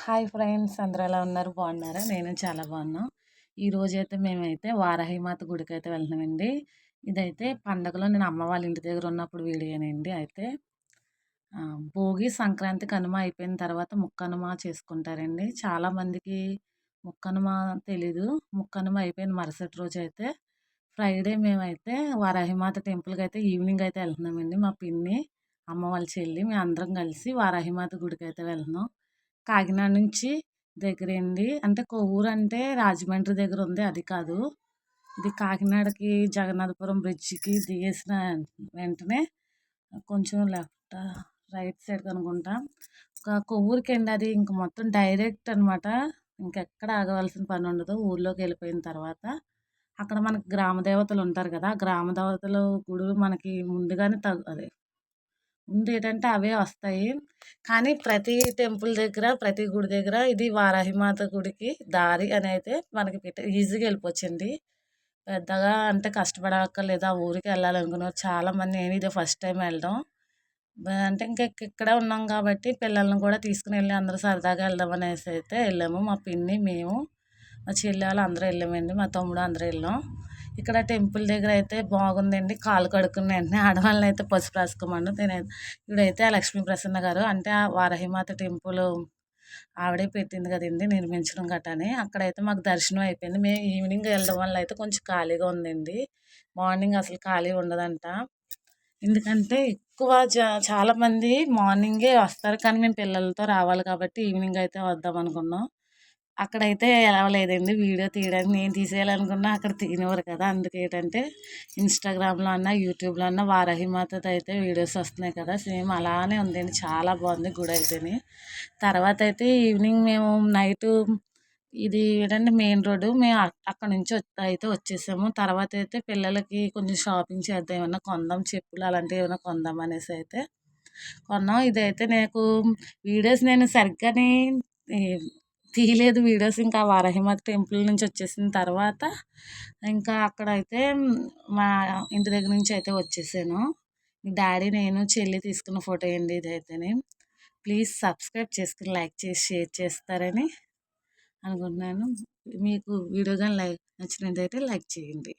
Hi friends, అందరూ ఎలా ఉన్నారు? బాగున్నారా? నేను చాలా బాగున్నాను. ఈరోజైతే మేమైతే వారాహిమాత గుడికైతే వెళ్తున్నామండి. ఇదైతే పండగలో నేను అమ్మ వాళ్ళ ఇంటి దగ్గర ఉన్నప్పుడు వీడియోనండి. అయితే భోగి, సంక్రాంతి, కనుమ అయిపోయిన తర్వాత ముక్కనుమ చేసుకుంటారండి. చాలామందికి ముక్కనుమ తెలీదు. ముక్కనుమ అయిపోయిన మరుసటి రోజు అయితే ఫ్రైడే మేమైతే వారాహిమాత టెంపుల్కి అయితే ఈవినింగ్ అయితే వెళ్తున్నామండి. మా పిన్ని, అమ్మ వాళ్ళ చెల్లి, మేము అందరం కలిసి వారాహిమాత గుడికి అయితే వెళ్తున్నాం. కాకినాడ నుంచి దగ్గరండి. అంటే కొవ్వూరు అంటే రాజమండ్రి దగ్గర ఉంది, అది కాదు. ఇది కాకినాడకి జగన్నాథపురం బ్రిడ్జికి దిగేసిన వెంటనే కొంచెం లెఫ్ట్ రైట్ సైడ్ అనుకుంటా. కొవ్వూరుకి అండి అది. ఇంక మొత్తం డైరెక్ట్ అనమాట. ఇంకెక్కడ ఆగవలసిన పని ఉండదు. ఊర్లోకి వెళ్ళిపోయిన తర్వాత అక్కడ మనకి గ్రామ దేవతలు ఉంటారు కదా, గ్రామ దేవతలు గుడి మనకి ముందుగానే అదే ముందు ఏంటంటే అవే వస్తాయి. కానీ ప్రతి టెంపుల్ దగ్గర, ప్రతి గుడి దగ్గర ఇది వారాహిమాత గుడికి దారి అని అయితే మనకి ఈజీగా వెళ్ళిపోవచ్చండి. పెద్దగా అంటే కష్టపడక్కర్లేదు. ఆ ఊరికి వెళ్ళాలనుకున్నారు చాలామంది. నేను ఇదే ఫస్ట్ టైం వెళ్ళడం. అంటే ఇంకా ఇక్కడే ఉన్నాం కాబట్టి పిల్లల్ని కూడా తీసుకుని వెళ్ళి అందరూ సరదాగా వెళ్దాం అనేసి అయితే వెళ్ళాము. మా పిన్ని, మేము, మా చెల్లి వాళ్ళు అందరూ వెళ్ళామండి. మా తమ్ముడు అందరూ వెళ్ళాం. ఇక్కడ టెంపుల్ దగ్గర అయితే బాగుందండి. కాలు కడుక్కున్న వెంటనే ఆడవాళ్ళని అయితే పసుపు రాసుకోమను. ఇప్పుడైతే లక్ష్మీ ప్రసన్న గారు అంటే ఆ వారాహిమాత టెంపుల్ ఆవిడే పెట్టింది కదండి, నిర్మించడం గట్రాని. అక్కడైతే మాకు దర్శనం అయిపోయింది. మేము ఈవినింగ్ వెళ్ళడం వల్ల అయితే కొంచెం ఖాళీగా ఉందండి. మార్నింగ్ అసలు ఖాళీ ఉండదంట. ఎందుకంటే ఎక్కువ చాలామంది మార్నింగే వస్తారు. కానీ మేము పిల్లలతో రావాలి కాబట్టి ఈవినింగ్ అయితే వద్దాం అనుకున్నాం. అక్కడైతే ఎలా లేదండి వీడియో తీయడానికి. నేను తీసేయాలనుకున్నా అక్కడ తీయనివ్వరు కదా. అందుకే ఏంటంటే ఇన్స్టాగ్రామ్లో అన్నా, యూట్యూబ్లో అన్నా వారాహిమాతది అయితే వీడియోస్ వస్తున్నాయి కదా, సేమ్ అలానే ఉందండి. చాలా బాగుంది గుడి అయితేని. తర్వాత అయితే ఈవినింగ్ మేము నైటు ఇది ఏంటంటే మెయిన్ రోడ్డు, మేము అక్కడ నుంచి అయితే వచ్చేసాము. తర్వాత అయితే పిల్లలకి కొంచెం షాపింగ్ చేద్దాం, ఏమన్నా కొందాం, చెప్పులు అలాంటివి ఏమైనా కొందాం అనేసి అయితే కొన్నాం. ఇదైతే నాకు వీడియోస్ నేను సరిగ్గానే ఈ తీయలేదు వీడియోస్. ఇంకా వారాహిమాత టెంపుల్ నుంచి వచ్చేసిన తర్వాత ఇంకా అక్కడైతే మా ఇంటి దగ్గర నుంచి అయితే వచ్చేసాను. డాడీ, నేను, చెల్లి తీసుకున్న ఫోటో అండి ఇదైతేనే. ప్లీజ్ సబ్స్క్రైబ్ చేసుకుని లైక్ చేసి షేర్ చేస్తారని అనుకుంటున్నాను. మీకు వీడియో కానీ నచ్చినట్టయితే లైక్ చేయండి.